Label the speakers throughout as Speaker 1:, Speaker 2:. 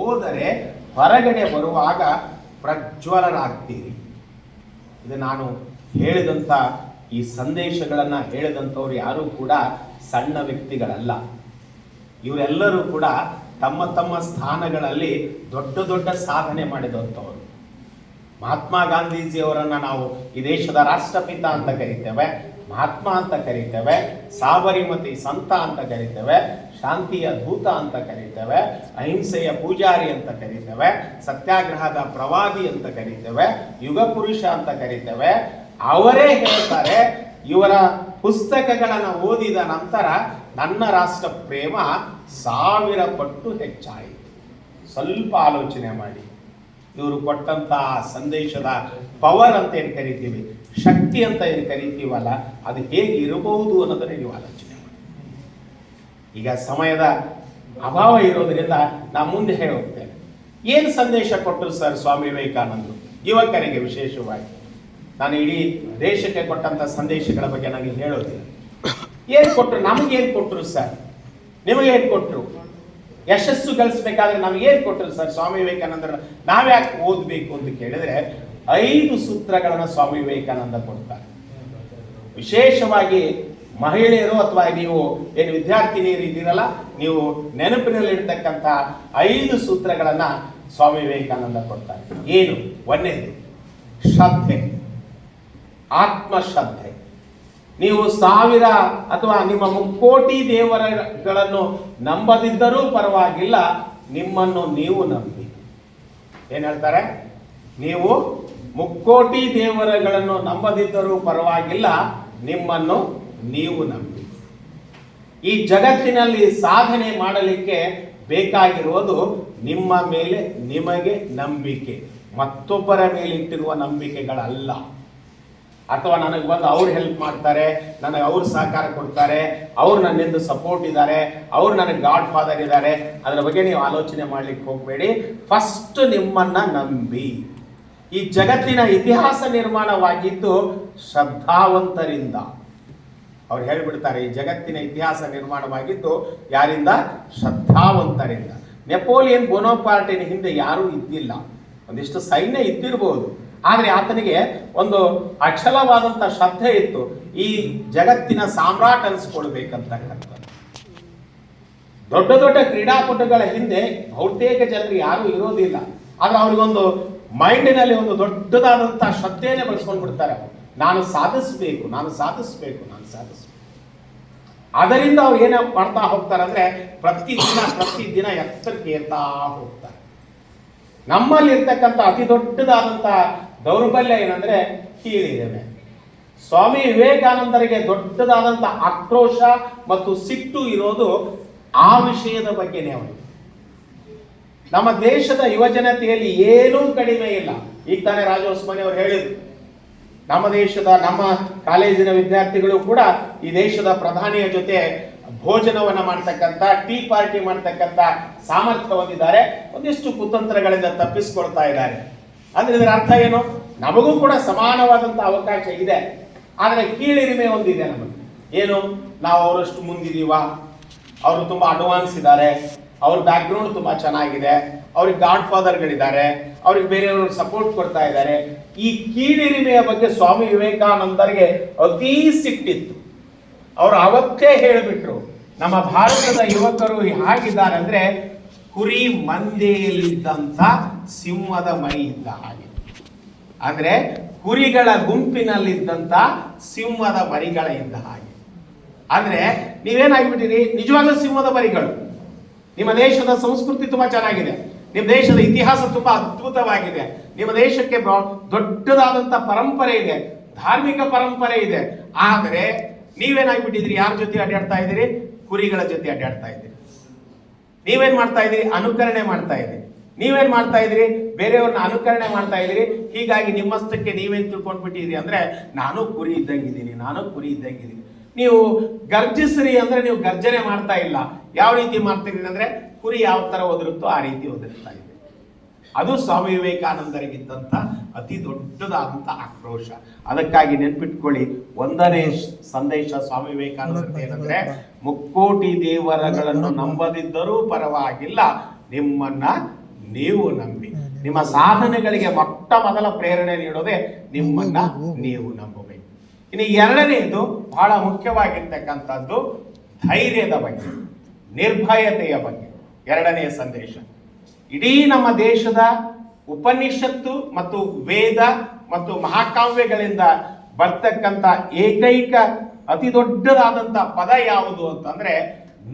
Speaker 1: ಹೋದರೆ ಹೊರಗಡೆ ಬರುವಾಗ ಪ್ರಜ್ವಲರಾಗ್ತೀರಿ. ಇದು ನಾನು ಹೇಳಿದಂಥ ಈ ಸಂದೇಶಗಳನ್ನು ಹೇಳಿದಂಥವ್ರು ಯಾರೂ ಕೂಡ ಸಣ್ಣ ವ್ಯಕ್ತಿಗಳಲ್ಲ. ಇವರೆಲ್ಲರೂ ಕೂಡ ತಮ್ಮ ತಮ್ಮ ಸ್ಥಾನಗಳಲ್ಲಿ ದೊಡ್ಡ ದೊಡ್ಡ ಸಾಧನೆ ಮಾಡಿದಂಥವ್ರು. ಮಹಾತ್ಮ ಗಾಂಧೀಜಿಯವರನ್ನು ನಾವು ಈ ದೇಶದ ರಾಷ್ಟ್ರಪಿತ ಅಂತ ಕರಿತೇವೆ, ಮಹಾತ್ಮ ಅಂತ ಕರಿತೇವೆ, ಸಾಬರಿಮತಿ ಸಂತ ಅಂತ ಕರಿತೇವೆ, ಶಾಂತಿಯ ದೂತ ಅಂತ ಕರಿತೇವೆ, ಅಹಿಂಸೆಯ ಪೂಜಾರಿ ಅಂತ ಕರಿತೇವೆ, ಸತ್ಯಾಗ್ರಹದ ಪ್ರವಾದಿ ಅಂತ ಕರಿತೇವೆ, ಯುಗ ಪುರುಷ ಅಂತ ಕರಿತೇವೆ. ಅವರೇ ಹೇಳ್ತಾರೆ, ಇವರ ಪುಸ್ತಕಗಳನ್ನು ಓದಿದ ನಂತರ ನನ್ನ ರಾಷ್ಟ್ರ ಪ್ರೇಮ 1000 ಪಟ್ಟು ಹೆಚ್ಚಾಯಿತು. ಸ್ವಲ್ಪ ಆಲೋಚನೆ ಮಾಡಿ, ಇವರು ಕೊಟ್ಟಂತಹ ಸಂದೇಶದ ಪವರ್ ಅಂತ ಏನು ಕರಿತೀವಿ, ಶಕ್ತಿ ಅಂತ ಏನು ಕರಿತೀವಲ್ಲ, ಅದು ಹೇಗೆ ಇರಬಹುದು ಅನ್ನೋದನ್ನ ನೀವು ಆಲೋಚನೆ ಮಾಡಿ. ಈಗ ಸಮಯದ ಅಭಾವ ಇರೋದ್ರಿಂದ ನಾನು ಮುಂದೆ ಹೇಳಿ ಹೋಗ್ತೇನೆ. ಏನು ಸಂದೇಶ ಕೊಟ್ಟರು ಸರ್ ಸ್ವಾಮಿ ವಿವೇಕಾನಂದರು ಯುವಕರಿಗೆ ವಿಶೇಷವಾಗಿ? ನಾನು ಇಡೀ ದೇಶಕ್ಕೆ ಕೊಟ್ಟಂತ ಸಂದೇಶಗಳ ಬಗ್ಗೆ ನನಗೆ ಹೇಳೋದಿಲ್ಲ. ಏನು ಕೊಟ್ಟರು, ನಮಗೇನು ಕೊಟ್ಟರು ಸರ್, ನಿಮಗೇನು ಕೊಟ್ಟರು? ಯಶಸ್ಸು ಗಳಿಸ್ಬೇಕಾದ್ರೆ ನಮಗೇನು ಕೊಟ್ಟರು ಸರ್ ಸ್ವಾಮಿ ವಿವೇಕಾನಂದರ? ನಾವ್ಯಾಕೆ ಓದಬೇಕು ಅಂತ ಕೇಳಿದ್ರೆ 5 ಸೂತ್ರಗಳನ್ನು ಸ್ವಾಮಿ ವಿವೇಕಾನಂದ ಕೊಡ್ತಾರೆ. ವಿಶೇಷವಾಗಿ ಮಹಿಳೆಯರು ಅಥವಾ ನೀವು ಏನು ವಿದ್ಯಾರ್ಥಿನಿಯರು ಇದ್ದೀರಲ್ಲ, ನೀವು ನೆನಪಿನಲ್ಲಿರ್ತಕ್ಕಂಥ 5 ಸೂತ್ರಗಳನ್ನ ಸ್ವಾಮಿ ವಿವೇಕಾನಂದ ಕೊಡ್ತಾರೆ. ಏನು? 1ನೇದು ಶ್ರದ್ಧೆ, ಆತ್ಮಶ್ರದ್ಧೆ. ನೀವು 1000 ಅಥವಾ ನಿಮ್ಮ 3,000,000 ದೇವರುಗಳನ್ನು ನಂಬದಿದ್ದರೂ ಪರವಾಗಿಲ್ಲ, ನಿಮ್ಮನ್ನು ನೀವು ನಂಬಿ. ಏನ್ ಹೇಳ್ತಾರೆ? ನೀವು 3,000,000 ದೇವರುಗಳನ್ನು ನಂಬದಿದ್ದರೂ ಪರವಾಗಿಲ್ಲ, ನಿಮ್ಮನ್ನು ನೀವು ನಂಬಿ. ಈ ಜಗತ್ತಿನಲ್ಲಿ ಸಾಧನೆ ಮಾಡಲಿಕ್ಕೆ ಬೇಕಾಗಿರುವುದು ನಿಮ್ಮ ಮೇಲೆ ನಿಮಗೆ ನಂಬಿಕೆ, ಮತ್ತೊಬ್ಬರ ಮೇಲೆ ಇಟ್ಟಿರುವ ನಂಬಿಕೆಗಳಲ್ಲ. ಅಥವಾ ನನಗೆ ಬಂದು ಅವ್ರು ಹೆಲ್ಪ್ ಮಾಡ್ತಾರೆ, ನನಗೆ ಅವ್ರು ಸಹಕಾರ ಕೊಡ್ತಾರೆ, ಅವ್ರು ನನ್ನಿಂದ ಸಪೋರ್ಟ್ ಇದ್ದಾರೆ, ಅವ್ರು ನನಗೆ ಗಾಡ್ ಫಾದರ್ ಇದ್ದಾರೆ, ಅದರ ಬಗ್ಗೆ ನೀವು ಆಲೋಚನೆ ಮಾಡ್ಲಿಕ್ಕೆ ಹೋಗಬೇಡಿ. ಫಸ್ಟ್ ನಿಮ್ಮನ್ನ ನಂಬಿ. ಈ ಜಗತ್ತಿನ ಇತಿಹಾಸ ನಿರ್ಮಾಣವಾಗಿದ್ದು ಶ್ರದ್ಧಾವಂತರಿಂದ. ಅವ್ರು ಹೇಳಿಬಿಡ್ತಾರೆ, ಈ ಜಗತ್ತಿನ ಇತಿಹಾಸ ನಿರ್ಮಾಣವಾಗಿದ್ದು ಯಾರಿಂದ? ಶ್ರದ್ಧಾವಂತರಿಂದ. ನೆಪೋಲಿಯನ್ ಬೋನೋಪಾರ್ಟಿನ ಹಿಂದೆ ಯಾರೂ ಇದ್ದಿಲ್ಲ. ಒಂದಿಷ್ಟು ಸೈನ್ಯ ಇದ್ದಿರಬಹುದು, ಆದರೆ ಆತನಿಗೆ ಒಂದು ಅಚಲವಾದಂಥ ಶ್ರದ್ಧೆ ಇತ್ತು, ಈ ಜಗತ್ತಿನ ಸಾಮ್ರಾಟ್ ಅನಿಸ್ಕೊಳ್ಬೇಕಂತಕ್ಕಂಥದ್ದು. ದೊಡ್ಡ ದೊಡ್ಡ ಕ್ರೀಡಾಪಟುಗಳ ಹಿಂದೆ ಬಹುತೇಕ ಜನರು ಯಾರೂ ಇರೋದಿಲ್ಲ, ಆದ್ರೆ ಅವ್ರಿಗೊಂದು ಮೈಂಡಿನಲ್ಲಿ ಒಂದು ದೊಡ್ಡದಾದಂಥ ಶ್ರದ್ಧೆಯನ್ನೇ ಬೆಳೆಸ್ಕೊಂಡು ಬಿಡ್ತಾರೆ. ನಾನು ಸಾಧಿಸಬೇಕು, ನಾನು ಸಾಧಿಸಬೇಕು, ನಾನು ಸಾಧಿಸಬೇಕು. ಅದರಿಂದ ಅವ್ರು ಏನ ಮಾಡ್ತಾ ಹೋಗ್ತಾರೆ ಅಂದ್ರೆ ಪ್ರತಿದಿನ ಎತ್ತರಕ್ಕೆ ಏರ್ತಾ ಹೋಗ್ತಾರೆ. ನಮ್ಮಲ್ಲಿ ಇರ್ತಕ್ಕಂಥ ಅತಿ ದೊಡ್ಡದಾದಂಥ ದೌರ್ಬಲ್ಯ ಏನಂದ್ರೆ ಕೀಳಿರಿಮೆ. ಸ್ವಾಮಿ ವಿವೇಕಾನಂದರಿಗೆ ದೊಡ್ಡದಾದಂಥ ಆಕ್ರೋಶ ಮತ್ತು ಸಿಟ್ಟು ಇರೋದು ಆ ವಿಷಯದ ಬಗ್ಗೆನೇ. ಅವರಿಗೆ ನಮ್ಮ ದೇಶದ ಯುವಜನತೆಯಲ್ಲಿ ಏನೂ ಕಡಿಮೆ ಇಲ್ಲ. ಈಗ ತಾನೇ ರಾಜೋಸ್ಮಾನಿ ಅವರು ಹೇಳಿದ್ರು, ನಮ್ಮ ಕಾಲೇಜಿನ ವಿದ್ಯಾರ್ಥಿಗಳು ಕೂಡ ಈ ದೇಶದ ಪ್ರಧಾನಿಯ ಜೊತೆ ಭೋಜನವನ್ನ ಮಾಡ್ತಕ್ಕಂಥ, ಟೀ ಪಾರ್ಟಿ ಮಾಡ್ತಕ್ಕಂಥ ಸಾಮರ್ಥ್ಯ ಹೊಂದಿದ್ದಾರೆ. ಒಂದಿಷ್ಟು ಕುತಂತ್ರಗಳಿಂದ ತಪ್ಪಿಸ್ಕೊಳ್ತಾ ಇದ್ದಾರೆ. ಅಂದ್ರೆ ಇದರ ಅರ್ಥ ಏನು? ನಮಗೂ ಕೂಡ ಸಮಾನವಾದಂತಹ ಅವಕಾಶ ಇದೆ, ಆದರೆ ಕೀಳಿರಿಮೆ ಒಂದಿದೆ ನಮಗೆ. ಏನು? ನಾವು ಅವರಷ್ಟು ಮುಂದಿದೀವ, ಅವರು ತುಂಬಾ ಅಡ್ವಾನ್ಸ್ ಇದ್ದಾರೆ, ಅವ್ರ ಬ್ಯಾಕ್ಗ್ರೌಂಡ್ ತುಂಬಾ ಚೆನ್ನಾಗಿದೆ, ಅವ್ರಿಗೆ ಗಾಡ್ ಫಾದರ್ಗಳಿದ್ದಾರೆ, ಅವ್ರಿಗೆ ಬೇರೆಯವರು ಸಪೋರ್ಟ್ ಕೊಡ್ತಾ ಇದ್ದಾರೆ. ಈ ಕೀಳಿರಿಮೆಯ ಬಗ್ಗೆ ಸ್ವಾಮಿ ವಿವೇಕಾನಂದರಿಗೆ ಅತೀ ಸಿಟ್ಟಿತ್ತು. ಅವರು ಅವತ್ತೇ ಹೇಳಿಬಿಟ್ರು, ನಮ್ಮ ಭಾರತದ ಯುವಕರು ಹೇಗಿದ್ದಾರೆ ಅಂದ್ರೆ ಕುರಿ ಮಂದೆಯಲ್ಲಿದ್ದಂಥ ಸಿಂಹದ ಮರಿ ಇದ್ದ ಹಾಗೆ. ಅಂದ್ರೆ ಕುರಿಗಳ ಗುಂಪಿನಲ್ಲಿದ್ದಂಥ ಸಿಂಹದ ಮರಿಗಳ ಇದ್ದ ಹಾಗೆ. ಅಂದ್ರೆ ನೀವೇನಾಗ್ಬಿಟ್ಟಿರಿ, ನಿಜವಾಗ್ಲೂ ಸಿಂಹದ ಮರಿಗಳು. ನಿಮ್ಮ ದೇಶದ ಸಂಸ್ಕೃತಿ ತುಂಬಾ ಚೆನ್ನಾಗಿದೆ, ನಿಮ್ಮ ದೇಶದ ಇತಿಹಾಸ ತುಂಬಾ ಅದ್ಭುತವಾಗಿದೆ, ನಿಮ್ಮ ದೇಶಕ್ಕೆ ದೊಡ್ಡದಾದಂಥ ಪರಂಪರೆ ಇದೆ, ಧಾರ್ಮಿಕ ಪರಂಪರೆ ಇದೆ. ಆದರೆ ನೀವೇನಾಗ್ಬಿಟ್ಟಿದ್ರಿ? ಯಾರ ಜೊತೆ ಅಡ್ಡಾಡ್ತಾ ಇದ್ದೀರಿ? ಕುರಿಗಳ ಜೊತೆ ಅಡ್ಡಾಡ್ತಾ ಇದ್ದೀರಿ. ನೀವೇನ್ ಮಾಡ್ತಾ ಇದ್ದೀರಿ? ಅನುಕರಣೆ ಮಾಡ್ತಾ ಇದ್ದೀರಿ. ನೀವೇನ್ ಮಾಡ್ತಾ ಇದ್ದೀರಿ? ಬೇರೆಯವ್ರನ್ನ ಅನುಕರಣೆ ಮಾಡ್ತಾ ಇದ್ದೀರಿ. ಹೀಗಾಗಿ ನಿಮ್ಮಷ್ಟಕ್ಕೆ ನೀವೇನ್ ತಿಳ್ಕೊಂಡ್ಬಿಟ್ಟಿದ್ರಿ ಅಂದ್ರೆ, ನಾನು ಕುರಿ ಇದ್ದಂಗಿದ್ದೀನಿ, ನಾನು ಕುರಿ ಇದ್ದಂಗಿದ್ದೀನಿ. ನೀವು ಗರ್ಜಿಸ್ರಿ ಅಂದ್ರೆ ನೀವು ಗರ್ಜನೆ ಮಾಡ್ತಾ ಇಲ್ಲ. ಯಾವ ರೀತಿ ಮಾಡ್ತಿದ್ದೀರಿ ಅಂದ್ರೆ, ಕುರಿ ಯಾವ ತರ ಒದರುತ್ತೋ ಆ ರೀತಿ ಒದರುತ್ತಾ ಇದೆ. ಅದು ಸ್ವಾಮಿ ವಿವೇಕಾನಂದರಿಗಿದ್ದಂಥ ಅತಿ ದೊಡ್ಡದಾದಂಥ ಆಕ್ರೋಶ. ಅದಕ್ಕಾಗಿ ನೆನ್ಪಿಟ್ಕೊಳ್ಳಿ, 1ನೇ ಸಂದೇಶ ಸ್ವಾಮಿ ವಿವೇಕಾನಂದ ಏನಂದ್ರೆ, 3,000,000 ದೇವರುಗಳನ್ನು ನಂಬದಿದ್ದರೂ ಪರವಾಗಿಲ್ಲ, ನಿಮ್ಮನ್ನ ನೀವು ನಂಬಿ. ನಿಮ್ಮ ಸಾಧನೆಗಳಿಗೆ ಮೊಟ್ಟ ಮೊದಲ ಪ್ರೇರಣೆ ನೀಡೋದೇ ನಿಮ್ಮನ್ನ ನೀವು ನಂಬಬೇಕು. ಇನ್ನು ಎರಡನೆಯದು ಬಹಳ ಮುಖ್ಯವಾಗಿರ್ತಕ್ಕಂಥದ್ದು ಧೈರ್ಯದ ಬಗ್ಗೆ, ನಿರ್ಭಯತೆಯ ಬಗ್ಗೆ. ಎರಡನೆಯ ಸಂದೇಶ ಇಡೀ ನಮ್ಮ ದೇಶದ ಉಪನಿಷತ್ತು ಮತ್ತು ವೇದ ಮತ್ತು ಮಹಾಕಾವ್ಯಗಳಿಂದ ಬರ್ತಕ್ಕಂಥ ಏಕೈಕ ಅತಿ ದೊಡ್ಡದಾದಂಥ ಪದ ಯಾವುದು ಅಂತಂದ್ರೆ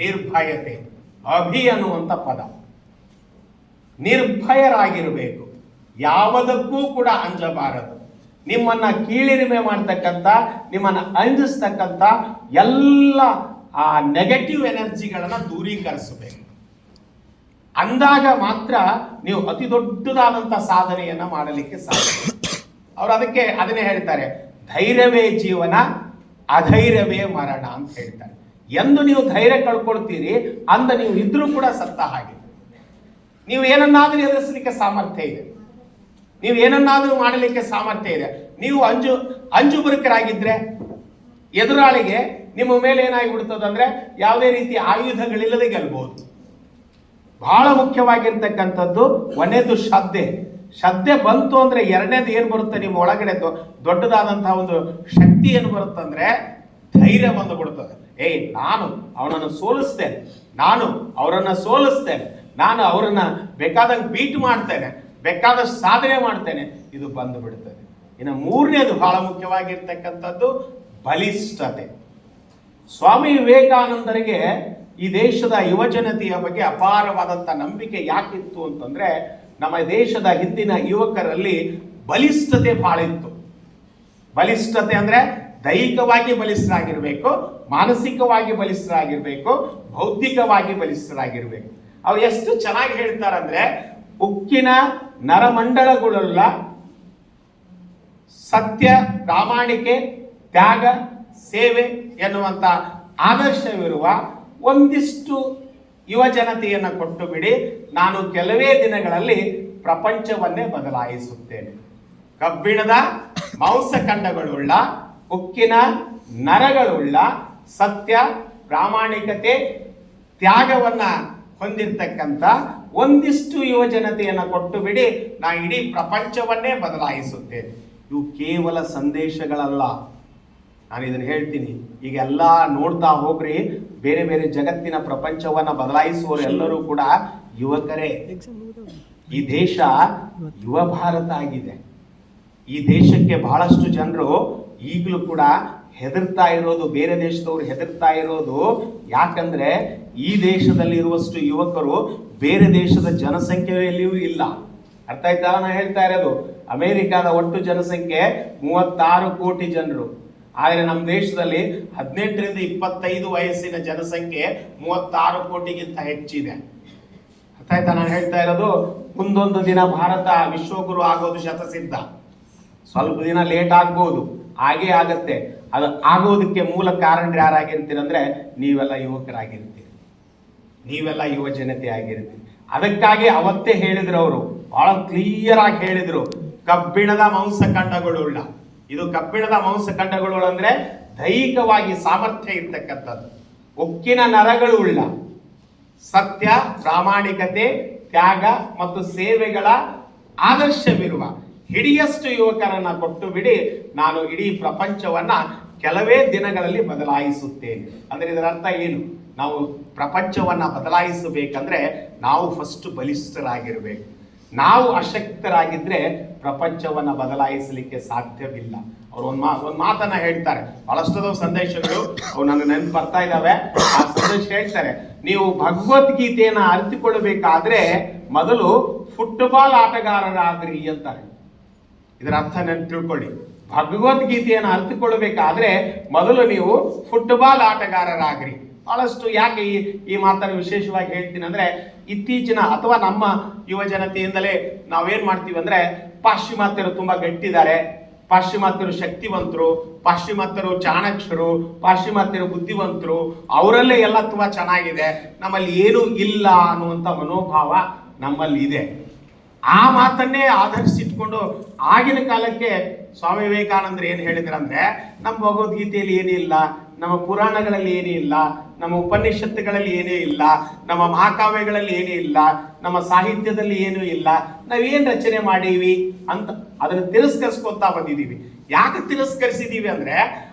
Speaker 1: ನಿರ್ಭಯತೆ. ಅಭಿ ಅನ್ನುವಂಥ ಪದ. ನಿರ್ಭಯರಾಗಿರಬೇಕು, ಯಾವುದಕ್ಕೂ ಕೂಡ ಅಂಜಬಾರದು. ನಿಮ್ಮನ್ನ ಕೀಳಿರಿಮೆ ಮಾಡ್ತಕ್ಕಂಥ, ನಿಮ್ಮನ್ನ ಅಂಜಿಸ್ತಕ್ಕಂಥ ಎಲ್ಲ ಆ ನೆಗೆಟಿವ್ ಎನರ್ಜಿಗಳನ್ನ ದೂರೀಕರಿಸಬೇಕು. ಅಂದಾಗ ಮಾತ್ರ ನೀವು ಅತಿ ದೊಡ್ಡದಾದಂಥ ಸಾಧನೆಯನ್ನ ಮಾಡಲಿಕ್ಕೆ ಸಾಧ್ಯ. ಅವರು ಅದನ್ನೇ ಹೇಳ್ತಾರೆ, ಧೈರ್ಯವೇ ಜೀವನ, ಅಧೈರ್ಯವೇ ಮರಣ ಅಂತ ಹೇಳ್ತಾರೆ. ಎಂದು ನೀವು ಧೈರ್ಯ ಕಳ್ಕೊಳ್ತೀರಿ ಅಂದ ನೀವು ಇದ್ರೂ ಕೂಡ ಸತ್ತ ಹಾಗೆ. ನೀವು ಏನನ್ನಾದ್ರೂ ಎದುರಿಸಲಿಕ್ಕೆ ಸಾಮರ್ಥ್ಯ ಇದೆ, ನೀವು ಏನನ್ನಾದ್ರೂ ಮಾಡಲಿಕ್ಕೆ ಸಾಮರ್ಥ್ಯ ಇದೆ. ನೀವು ಅಂಜುಬುರುಕರಾಗಿದ್ರೆ ಎದುರಾಳಿಗೆ ನಿಮ್ಮ ಮೇಲೆ ಏನಾಗಿಬಿಡ್ತದಂದ್ರೆ ಯಾವುದೇ ರೀತಿಯ ಆಯುಧಗಳಿಲ್ಲದೆ ಗೆಲ್ಬಹುದು. ಬಹಳ ಮುಖ್ಯವಾಗಿರ್ತಕ್ಕಂಥದ್ದು ಒಂದೇದು ಶ್ರದ್ಧೆ ಬಂತು ಅಂದ್ರೆ ಎರಡನೇದು ಏನ್ ಬರುತ್ತೆ ನಿಮ್ಮ ಒಳಗಡೆ ದೊಡ್ಡದಾದಂತಹ ಒಂದು ಶಕ್ತಿ ಏನು ಬರುತ್ತಂದ್ರೆ ಧೈರ್ಯ ಬಂದು ಬಿಡುತ್ತದೆ. ನಾನು ಅವನನ್ನು ಸೋಲಿಸ್ತೇನೆ, ನಾನು ಅವರನ್ನ ಸೋಲಿಸ್ತೇನೆ, ನಾನು ಅವರನ್ನ ಬೇಕಾದಂಗೆ ಬೀಟ್ ಮಾಡ್ತೇನೆ, ಬೇಕಾದಷ್ಟು ಸಾಧನೆ ಮಾಡ್ತೇನೆ, ಇದು ಬಂದು ಬಿಡುತ್ತದೆ. ಇನ್ನು ಮೂರನೇದು ಬಹಳ ಮುಖ್ಯವಾಗಿರ್ತಕ್ಕಂಥದ್ದು ಬಲಿಷ್ಠತೆ. ಸ್ವಾಮಿ ವಿವೇಕಾನಂದರಿಗೆ ಈ ದೇಶದ ಯುವಜನತೆಯ ಬಗ್ಗೆ ಅಪಾರವಾದಂಥ ನಂಬಿಕೆ ಯಾಕಿತ್ತು ಅಂತಂದ್ರೆ ನಮ್ಮ ದೇಶದ ಹಿಂದಿನ ಯುವಕರಲ್ಲಿ ಬಲಿಷ್ಠತೆ ಬಹಳ ಇತ್ತು. ಬಲಿಷ್ಠತೆ ಅಂದ್ರೆ ದೈಹಿಕವಾಗಿ ಬಲಿಷ್ಠರಾಗಿರ್ಬೇಕು, ಮಾನಸಿಕವಾಗಿ ಬಲಿಷ್ಠರಾಗಿರ್ಬೇಕು, ಬೌದ್ಧಿಕವಾಗಿ ಬಲಿಷ್ಠರಾಗಿರ್ಬೇಕು. ಅವ್ರು ಎಷ್ಟು ಚೆನ್ನಾಗಿ ಹೇಳ್ತಾರಂದ್ರೆ, ಉಕ್ಕಿನ ನರಮಂಡಲಗಳುಳ್ಳ ಸತ್ಯ, ಪ್ರಾಮಾಣಿಕೆ, ತ್ಯಾಗ, ಸೇವೆ ಎನ್ನುವಂತ ಆದರ್ಶವಿರುವ ಒಂದಿಷ್ಟು ಯುವ ಜನತೆಯನ್ನು ಕೊಟ್ಟು ಬಿಡಿ, ನಾನು ಕೆಲವೇ ದಿನಗಳಲ್ಲಿ ಪ್ರಪಂಚವನ್ನೇ ಬದಲಾಯಿಸುತ್ತೇನೆ. ಕಬ್ಬಿಣದ ಮಾಂಸಖಂಡಗಳುಳ್ಳ, ಉಕ್ಕಿನ ನರಗಳುಳ್ಳ, ಸತ್ಯ, ಪ್ರಾಮಾಣಿಕತೆ, ತ್ಯಾಗವನ್ನ ಹೊಂದಿರತಕ್ಕಂಥ ಒಂದಿಷ್ಟು ಯುವ ಜನತೆಯನ್ನು ಕೊಟ್ಟು ಬಿಡಿ, ನಾ ಇಡೀ ಪ್ರಪಂಚವನ್ನೇ ಬದಲಾಯಿಸುತ್ತೇನೆ. ಇವು ಕೇವಲ ಸಂದೇಶಗಳಲ್ಲ. ನಾನು ಇದನ್ನು ಹೇಳ್ತೀನಿ, ಈಗೆಲ್ಲ ನೋಡ್ತಾ ಹೋಗ್ರಿ, ಬೇರೆ ಬೇರೆ ಜಗತ್ತಿನ ಪ್ರಪಂಚವನ್ನ ಬದಲಾಯಿಸುವವರು ಎಲ್ಲರೂ ಕೂಡ ಯುವಕರೇ. ಈ ದೇಶ ಯುವ ಭಾರತ ಆಗಿದೆ. ಈ ದೇಶಕ್ಕೆ ಬಹಳಷ್ಟು ಜನರು ಈಗಲೂ ಕೂಡ ಹೆದರ್ತಾ ಇರೋದು, ಬೇರೆ ದೇಶದವರು ಹೆದರ್ತಾ ಇರೋದು ಯಾಕಂದ್ರೆ ಈ ದೇಶದಲ್ಲಿ ಇರುವಷ್ಟು ಯುವಕರು ಬೇರೆ ದೇಶದ ಜನಸಂಖ್ಯೆಯಲ್ಲಿಯೂ ಇಲ್ಲ. ಅರ್ಥ ಆಯ್ತಾ? ನಾನು ಹೇಳ್ತಾ ಇರೋದು, ಅಮೆರಿಕಾದ ಒಟ್ಟು ಜನಸಂಖ್ಯೆ 36 ಕೋಟಿ ಜನರು, ಆದರೆ ನಮ್ಮ ದೇಶದಲ್ಲಿ 18 ರಿಂದ 25 ವಯಸ್ಸಿನ ಜನಸಂಖ್ಯೆ 36 ಕೋಟಿಗಿಂತ ಹೆಚ್ಚಿದೆ. ಅರ್ಥ ಆಯ್ತಾ ನಾನು ಹೇಳ್ತಾ ಇರೋದು? ಮುಂದೊಂದು ದಿನ ಭಾರತ ವಿಶ್ವಗುರು ಆಗೋದು ಶತಸಿದ್ಧ. ಸ್ವಲ್ಪ ದಿನ ಲೇಟ್ ಆಗ್ಬೋದು, ಹಾಗೇ ಆಗತ್ತೆ. ಅದು ಆಗೋದಕ್ಕೆ ಮೂಲ ಕಾರಣ ಯಾರಾಗಿರ್ತೀರಂದ್ರೆ ನೀವೆಲ್ಲ ಯುವಕರಾಗಿರ್ತೀರಿ, ನೀವೆಲ್ಲ ಯುವ ಜನತೆ ಆಗಿರ್ತೀರಿ. ಅದಕ್ಕಾಗಿ ಅವತ್ತೇ ಹೇಳಿದ್ರು, ಅವರು ಬಹಳ ಕ್ಲಿಯರ್ ಆಗಿ ಹೇಳಿದ್ರು, ಕಬ್ಬಿಣದ ಮಾಂಸಖಂಡಗಳುಳ್ಳ. ಇದು ಕಬ್ಬಿಣದ ಮಾಂಸಖಂಡಗಳು ಅಂದ್ರೆ ದೈಹಿಕವಾಗಿ ಸಾಮರ್ಥ್ಯ ಇರ್ತಕ್ಕಂಥದ್ದು. ಉಕ್ಕಿನ ನರಗಳು ಉಳ್ಳ, ಸತ್ಯ, ಪ್ರಾಮಾಣಿಕತೆ, ತ್ಯಾಗ ಮತ್ತು ಸೇವೆಗಳ ಆದರ್ಶವಿರುವ ಹಿಡಿಯಷ್ಟು ಯುವಕರನ್ನ ಕೊಟ್ಟು ಬಿಡಿ, ನಾನು ಇಡೀ ಪ್ರಪಂಚವನ್ನ ಕೆಲವೇ ದಿನಗಳಲ್ಲಿ ಬದಲಾಯಿಸುತ್ತೇನೆ. ಅಂದ್ರೆ ಇದರ ಅರ್ಥ ಏನು? ನಾವು ಪ್ರಪಂಚವನ್ನ ಬದಲಾಯಿಸಬೇಕಂದ್ರೆ ನಾವು ಫಸ್ಟ್ ಬಲಿಷ್ಠರಾಗಿರ್ಬೇಕು. ನಾವು ಅಶಕ್ತರಾಗಿದ್ರೆ ಪ್ರಪಂಚವನ್ನ ಬದಲಾಯಿಸಲಿಕ್ಕೆ ಸಾಧ್ಯವಿಲ್ಲ. ಅವರು ಒಂದು ಮಾತನ್ನ ಹೇಳ್ತಾರೆ, ಬಹಳಷ್ಟು ಸಂದೇಶಗಳು ಅವು ನನಗೆ ನೆನಪು ಬರ್ತಾ ಇದ್ದಾವೆ. ಆ ಸಂದೇಶ ಹೇಳ್ತಾರೆ, ನೀವು ಭಗವದ್ಗೀತೆಯನ್ನ ಅರಿತುಕೊಳ್ಳಬೇಕಾದ್ರೆ ಮೊದಲು ಫುಟ್ಬಾಲ್ ಆಟಗಾರರಾಗ್ರಿ ಅಂತಾರೆ. ಇದರ ಅರ್ಥ ನೆನಪು ತಿಳ್ಕೊಳ್ಳಿ. ಭಗವದ್ಗೀತೆಯನ್ನು ಅರಿತುಕೊಳ್ಳಬೇಕಾದ್ರೆ ಮೊದಲು ನೀವು ಫುಟ್ಬಾಲ್ ಆಟಗಾರರಾಗ್ರಿ. ಬಹಳಷ್ಟು ಯಾಕೆ ಈ ಮಾತನ್ನು ವಿಶೇಷವಾಗಿ ಹೇಳ್ತೀನಿ ಅಂದ್ರೆ, ಇತ್ತೀಚಿನ ಅಥವಾ ನಮ್ಮ ಯುವ ಜನತೆಯಿಂದಲೇ ನಾವೇನ್ ಮಾಡ್ತೀವಿ ಅಂದ್ರೆ, ಪಾಶ್ಚಿಮಾತ್ಯರು ತುಂಬಾ ಗಟ್ಟಿದ್ದಾರೆ, ಪಾಶ್ಚಿಮಾತ್ಯರು ಶಕ್ತಿವಂತರು, ಪಾಶ್ಚಿಮಾತ್ಯರು ಚಾಣಕ್ಷರು, ಪಾಶ್ಚಿಮಾತ್ಯರು ಬುದ್ಧಿವಂತರು, ಅವರಲ್ಲೇ ಎಲ್ಲ ತುಂಬಾ ಚೆನ್ನಾಗಿದೆ, ನಮ್ಮಲ್ಲಿ ಏನೂ ಇಲ್ಲ ಅನ್ನುವಂಥ ಮನೋಭಾವ ನಮ್ಮಲ್ಲಿ ಇದೆ. ಆ ಮಾತನ್ನೇ ಆಧರಿಸಿಟ್ಕೊಂಡು ಆಗಿನ ಕಾಲಕ್ಕೆ ಸ್ವಾಮಿ ವಿವೇಕಾನಂದರು ಏನು ಹೇಳಿದ್ರಂದ್ರೆ, ನಮ್ಮ ಭಗವದ್ಗೀತೆಯಲ್ಲಿ ಏನಿಲ್ಲ, ನಮ್ಮ ಪುರಾಣಗಳಲ್ಲಿ ಏನೂ ಇಲ್ಲ, ನಮ್ಮ ಉಪನಿಷತ್ತುಗಳಲ್ಲಿ ಏನೂ ಇಲ್ಲ, ನಮ್ಮ ಮಹಾಕಾವ್ಯಗಳಲ್ಲಿ ಏನೂ ಇಲ್ಲ, ನಮ್ಮ ಸಾಹಿತ್ಯದಲ್ಲಿ ಏನೂ ಇಲ್ಲ, ನಾವೇನು ರಚನೆ ಮಾಡೀವಿ ಅಂತ ಅದನ್ನು ತಿರಸ್ಕರಿಸ್ಕೊತಾ ಬಂದಿದ್ದೀವಿ. ಯಾಕೆ ತಿರಸ್ಕರಿಸಿದೀವಿ ಅಂದ್ರೆ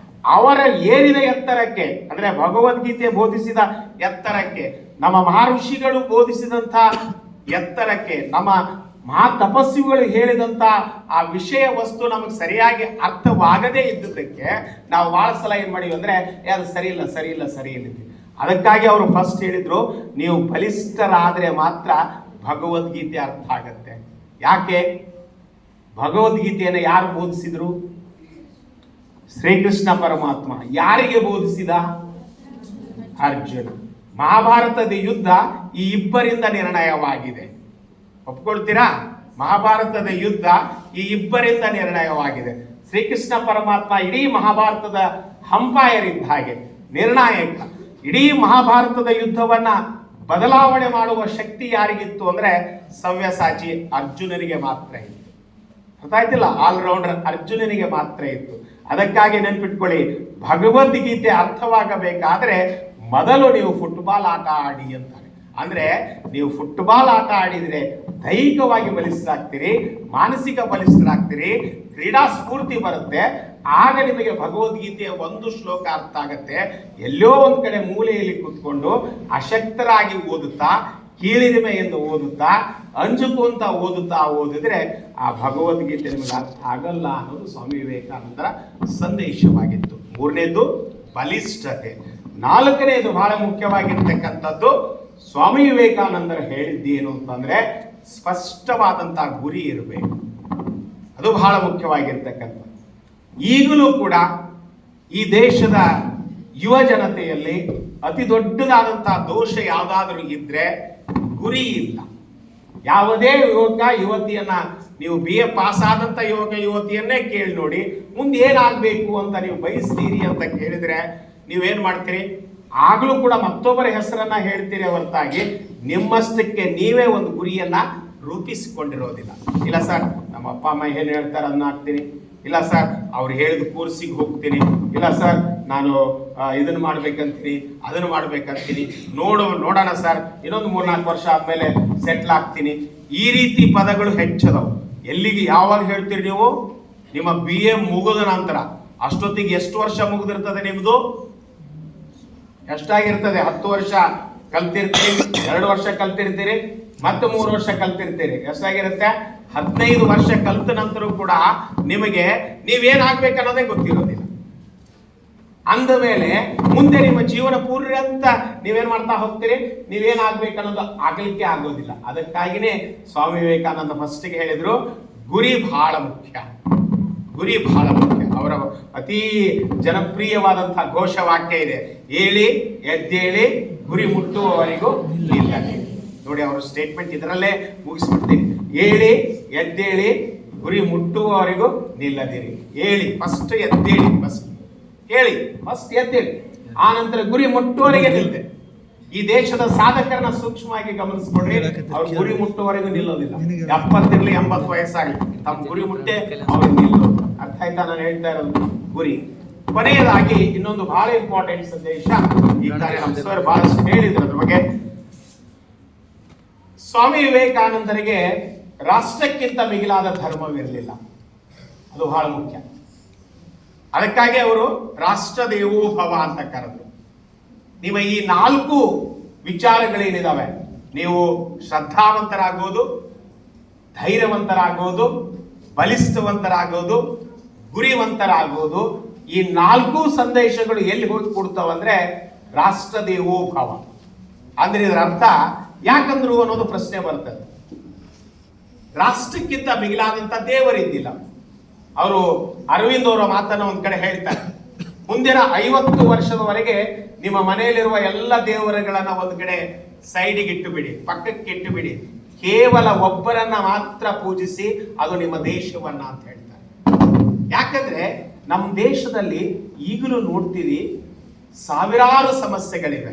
Speaker 1: ಅವರ ಏರಿದ ಎತ್ತರಕ್ಕೆ, ಅಂದ್ರೆ ಭಗವದ್ಗೀತೆ ಬೋಧಿಸಿದ ಎತ್ತರಕ್ಕೆ, ನಮ್ಮ ಮಹರ್ಷಿಗಳು ಬೋಧಿಸಿದಂಥ ಎತ್ತರಕ್ಕೆ, ನಮ್ಮ ಮಹಾ ತಪಸ್ವಿಗಳು ಹೇಳಿದಂತ ಆ ವಿಷಯ ವಸ್ತು ನಮಗೆ ಸರಿಯಾಗಿ ಅರ್ಥವಾಗದೇ ಇದ್ದುದಕ್ಕೆ ನಾವು ಬಹಳ ಸಲ ಏನ್ ಮಾಡಿವಿ ಅಂದ್ರೆ ಅದು ಸರಿ ಇಲ್ಲ. ಅದಕ್ಕಾಗಿ ಅವರು ಫಸ್ಟ್ ಹೇಳಿದ್ರು, ನೀವು ಬಲಿಷ್ಠರಾದ್ರೆ ಮಾತ್ರ ಭಗವದ್ಗೀತೆ ಅರ್ಥ ಆಗತ್ತೆ. ಯಾಕೆ? ಭಗವದ್ಗೀತೆಯನ್ನು ಯಾರು ಬೋಧಿಸಿದ್ರು? ಶ್ರೀಕೃಷ್ಣ ಪರಮಾತ್ಮ. ಯಾರಿಗೆ ಬೋಧಿಸಿದ? ಅರ್ಜುನ. ಮಹಾಭಾರತದ ಯುದ್ಧ ಈ ಇಬ್ಬರಿಂದ ನಿರ್ಣಯವಾಗಿದೆ. ಒಪ್ಕೊಳ್ತೀರಾ? ಮಹಾಭಾರತದ ಯುದ್ಧ ಈ ಇಬ್ಬರಿಂದ ನಿರ್ಣಯವಾಗಿದೆ. ಶ್ರೀಕೃಷ್ಣ ಪರಮಾತ್ಮ ಇಡೀ ಮಹಾಭಾರತದ ಅಂಪೈರ್ ಇದ್ದ ಹಾಗೆ, ನಿರ್ಣಾಯಕ. ಇಡೀ ಮಹಾಭಾರತದ ಯುದ್ಧವನ್ನ ಬದಲಾವಣೆ ಮಾಡುವ ಶಕ್ತಿ ಯಾರಿಗಿತ್ತು ಅಂದ್ರೆ ಸವ್ಯಸಾಚಿ ಅರ್ಜುನನಿಗೆ ಮಾತ್ರ ಇತ್ತು. ಗೊತ್ತಾಯ್ತಿಲ್ಲ? ಆಲ್ರೌಂಡರ್ ಅರ್ಜುನನಿಗೆ ಮಾತ್ರ ಇತ್ತು. ಅದಕ್ಕಾಗಿ ನೆನ್ಪಿಟ್ಕೊಳ್ಳಿ, ಭಗವದ್ಗೀತೆ ಅರ್ಥವಾಗಬೇಕಾದ್ರೆ ಮೊದಲು ನೀವು ಫುಟ್ಬಾಲ್ ಆಟ ಆಡಿ ಅಂತಾರೆ. ಅಂದ್ರೆ ನೀವು ಫುಟ್ಬಾಲ್ ಆಟ ಆಡಿದ್ರೆ ದೈಹಿಕವಾಗಿ ಬಲಿಷ್ಠರಾಗ್ತೀರಿ, ಮಾನಸಿಕ ಬಲಿಷ್ಠರಾಗ್ತೀರಿ, ಕ್ರೀಡಾ ಸ್ಫೂರ್ತಿ ಬರುತ್ತೆ. ಆಗ ನಿಮಗೆ ಭಗವದ್ಗೀತೆಯ ಒಂದು ಶ್ಲೋಕ ಅರ್ಥ ಆಗತ್ತೆ. ಎಲ್ಲೋ ಒಂದ್ ಕಡೆ ಮೂಲೆಯಲ್ಲಿ ಕೂತ್ಕೊಂಡು ಅಶಕ್ತರಾಗಿ ಓದುತ್ತಾ, ಕೀಳಿರಿಮೆಯಿಂದ ಓದುತ್ತಾ, ಅಂಜುಕೊಂತ ಓದಿದ್ರೆ ಆ ಭಗವದ್ಗೀತೆ ನಿಮಗೆ ಅರ್ಥ ಆಗಲ್ಲ ಅನ್ನೋದು ಸ್ವಾಮಿ ವಿವೇಕಾನಂದರ ಸಂದೇಶವಾಗಿತ್ತು. ಮೂರನೇದು ಬಲಿಷ್ಠತೆ. ನಾಲ್ಕನೇದು ಬಹಳ ಮುಖ್ಯವಾಗಿರ್ತಕ್ಕಂಥದ್ದು ಸ್ವಾಮಿ ವಿವೇಕಾನಂದರು ಹೇಳಿದ್ದೇನು ಅಂತಂದ್ರೆ ಸ್ಪಷ್ಟವಾದಂತಹ ಗುರಿ ಇರಬೇಕು. ಅದು ಬಹಳ ಮುಖ್ಯವಾಗಿರ್ತಕ್ಕಂಥ. ಈಗಲೂ ಕೂಡ ಈ ದೇಶದ ಯುವ ಜನತೆಯಲ್ಲಿ ಅತಿ ದೊಡ್ಡದಾದಂತಹ ದೋಷ ಯಾವುದಾದ್ರೂ ಇದ್ರೆ ಗುರಿ ಇಲ್ಲ. ಯಾವುದೇ ಯುವಕ ಯುವತಿಯನ್ನ ನೀವು BA ಪಾಸ್ ಆದಂತ ಯುವಕ ಯುವತಿಯನ್ನೇ ಕೇಳಿ ನೋಡಿ, ಮುಂದೆ ಏನಾಗಬೇಕು ಅಂತ ನೀವು ಬಯಸ್ತೀರಿ ಅಂತ ಕೇಳಿದ್ರೆ ನೀವೇನ್ ಮಾಡ್ತೀರಿ? ಆಗ್ಲೂ ಕೂಡ ಮತ್ತೊಬ್ಬರ ಹೆಸರನ್ನ ಹೇಳ್ತೀರಿ ಹೊರತಾಗಿ ನಿಮ್ಮಷ್ಟಕ್ಕೆ ನೀವೇ ಒಂದು ಗುರಿಯನ್ನ ರೂಪಿಸಿಕೊಂಡಿರೋದಿಲ್ಲ. ಇಲ್ಲ ಸರ್, ನಮ್ಮ ಅಪ್ಪ ಅಮ್ಮ ಏನ್ ಹೇಳ್ತಾರೆ ಅದನ್ನ ಹಾಕ್ತೀನಿ. ಇಲ್ಲ ಸರ್, ಅವ್ರು ಹೇಳಿದ ಕೋರ್ಸಿಗೆ ಹೋಗ್ತೀನಿ. ಇಲ್ಲ ಸರ್, ನಾನು ಇದನ್ನ ಮಾಡ್ಬೇಕಂತೀನಿ, ಅದನ್ನ ಮಾಡ್ಬೇಕಂತೀನಿ. ನೋಡೋಣ ಸರ್, ಇನ್ನೊಂದು 3-4 ವರ್ಷ ಆದ್ಮೇಲೆ ಸೆಟ್ಲ್ ಆಗ್ತೀನಿ. ಈ ರೀತಿ ಪದಗಳು ಹೆಚ್ಚದವು. ಎಲ್ಲಿಗೆ ಯಾವಾಗ ಹೇಳ್ತೀರಿ ನೀವು? ನಿಮ್ಮ BA ಮುಗಿದ ನಂತರ. ಅಷ್ಟೊತ್ತಿಗೆ ಎಷ್ಟು ವರ್ಷ ಮುಗಿದಿರ್ತದೆ ನಿಮ್ದು? ಎಷ್ಟಾಗಿರ್ತದೆ? 10 ವರ್ಷ ಕಲ್ತಿರ್ತೀರಿ, 2 ವರ್ಷ ಕಲ್ತಿರ್ತೀರಿ, ಮತ್ತೆ 3 ವರ್ಷ ಕಲ್ತಿರ್ತೀರಿ. ಎಷ್ಟಾಗಿರುತ್ತೆ? 15 ವರ್ಷ ಕಲ್ತ ನಂತರ ಕೂಡ ನಿಮಗೆ ನೀವೇನಾಗ್ಬೇಕು ಅನ್ನೋದೇ ಗೊತ್ತಿರೋದಿಲ್ಲ. ಅಂದ ಮೇಲೆ ಮುಂದೆ ನಿಮ್ಮ ಜೀವನ ಪೂರ್ಣಂತ ನೀವೇನ್ ಮಾಡ್ತಾ ಹೋಗ್ತೀರಿ? ನೀವೇನಾಗ್ಬೇಕು ಅನ್ನೋದು ಆಗ್ಲಿಕ್ಕೆ ಆಗೋದಿಲ್ಲ. ಅದಕ್ಕಾಗಿನೇ ಸ್ವಾಮಿ ವಿವೇಕಾನಂದ ಫಸ್ಟಿಗೆ ಹೇಳಿದ್ರು, ಗುರಿ ಬಹಳ ಮುಖ್ಯ. ಗುರಿ ಬಹಳ ಮುಖ್ಯ. ಅವರ ಅತಿ ಜನಪ್ರಿಯವಾದಂತಹ ಘೋಷವಾಕ್ಯ ಇದೆ, ಏಳಿ ಎದ್ದೇಳಿ ಗುರಿ ಮುಟ್ಟುವವರೆಗೂ ನಿಲ್ಲದೆ. ನೋಡಿ, ಅವರ ಸ್ಟೇಟ್ಮೆಂಟ್ ಇದರಲ್ಲೇ ಮುಗಿಸ್ಬಿಡ್ತೀನಿ. ಏಳಿ ಎದ್ದೇಳಿ ಗುರಿ ಮುಟ್ಟುವವರೆಗೂ ನಿಲ್ಲದಿರಿ. ಹೇಳಿ, ಫಸ್ಟ್ ಎದ್ದೇಳಿ, ಫಸ್ಟ್ ಹೇಳಿ, ಫಸ್ಟ್ ಎದ್ದೇಳಿ, ಆ ನಂತರ ಗುರಿ ಮುಟ್ಟುವವರೆಗೆ ನಿಲ್ಲದೆ. ಈ ದೇಶದ ಸಾಧಕರನ್ನ ಸೂಕ್ಷ್ಮವಾಗಿ ಗಮನಿಸ್ಕೊಂಡ್ರೆ ಅವ್ರು ಗುರಿ ಮುಟ್ಟುವವರೆಗೂ ನಿಲ್ಲೋದಿಲ್ಲ. 70 ಇರ್ಲಿ 80 ವಯಸ್ಸಾಗಲಿ, ತಮ್ಮ ಗುರಿ ಮುಟ್ಟೆ ಅವ್ರು ನಿಲ್ಲೋದು. ಅರ್ಥ ಆಯ್ತಾ ನಾನು ಹೇಳ್ತಾ ಇರೋದು? ಗುರಿ. ಕೊನೆಯದಾಗಿ ಇನ್ನೊಂದು ಬಹಳ ಇಂಪಾರ್ಟೆಂಟ್ ಸಂದೇಶ, ಈ ನಮ್ಮ ಸರ್ ಬಹಳಷ್ಟು ಹೇಳಿದ್ರು ಅದ್ರ ಬಗ್ಗೆ. ಸ್ವಾಮಿ ವಿವೇಕಾನಂದರಿಗೆ ರಾಷ್ಟ್ರಕ್ಕಿಂತ ಮಿಗಿಲಾದ ಧರ್ಮವಿರಲಿಲ್ಲ. ಅದು ಬಹಳ ಮುಖ್ಯ. ಅದಕ್ಕಾಗಿ ಅವರು ರಾಷ್ಟ್ರ ದೇವೋಭವ ಅಂತ ಕರೆದ್ರು. ನಿಮ್ಮ ಈ 4 ವಿಚಾರಗಳೇನಿದಾವೆ, ನೀವು ಶ್ರದ್ಧಾವಂತರಾಗೋದು, ಧೈರ್ಯವಂತರಾಗೋದು, ಬಲಿಷ್ಠವಂತರಾಗೋದು, ಗುರಿವಂತರಾಗೋದು, ಈ 4 ಸಂದೇಶಗಳು ಎಲ್ಲಿ ಹೋಗಿ ಕೊಡ್ತಾವಂದ್ರೆ ರಾಷ್ಟ್ರ ದೇವೋಭವ. ಅಂದ್ರೆ ಇದರ ಅರ್ಥ ಯಾಕಂದ್ರು ಅನ್ನೋದು ಪ್ರಶ್ನೆ ಬರ್ತದೆ. ರಾಷ್ಟ್ರಕ್ಕಿಂತ ಮಿಗಿಲಾದಂತ ದೇವರಿದ್ದಿಲ್ಲ. ಅವರು ಅರವಿಂದ್ ಅವರ ಮಾತನ್ನ ಒಂದ್ ಕಡೆ ಹೇಳ್ತಾರೆ, ಮುಂದಿನ 50 ವರ್ಷದವರೆಗೆ ನಿಮ್ಮ ಮನೆಯಲ್ಲಿರುವ ಎಲ್ಲ ದೇವರುಗಳನ್ನ ಒಂದ್ ಕಡೆ ಸೈಡಿಗೆ ಇಟ್ಟು ಬಿಡಿ, ಪಕ್ಕಕ್ಕೆ ಇಟ್ಟು ಬಿಡಿ, ಕೇವಲ ಒಬ್ಬರನ್ನ ಮಾತ್ರ ಪೂಜಿಸಿ, ಅದು ನಿಮ್ಮ ದೇಶವನ್ನ ಅಂತ ಹೇಳ್ತಾರೆ. ಯಾಕಂದ್ರೆ ನಮ್ಮ ದೇಶದಲ್ಲಿ ಈಗಲೂ ನೋಡ್ತೀವಿ ಸಾವಿರಾರು ಸಮಸ್ಯೆಗಳಿವೆ.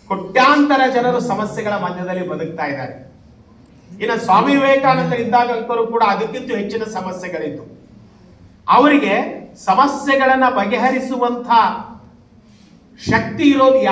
Speaker 1: ಕೋಟ್ಯಾಂತರ ಜನರು ಸಮಸ್ಯೆಗಳ ಮಧ್ಯದಲ್ಲಿ ಬದುಕ್ತಾ ಇದ್ದಾರೆ. ಇನ್ನು ಸ್ವಾಮಿ ವಿವೇಕಾನಂದ ಇದ್ದಾಗ ಕೂಡ ಅದಕ್ಕಿಂತ ಹೆಚ್ಚಿನ ಸಮಸ್ಯೆಗಳಿತ್ತು. ಅವರಿಗೆ ಸಮಸ್ಯೆಗಳನ್ನ ಬಗೆಹರಿಸುವಂಥ ಶಕ್ತಿ ಇರೋದು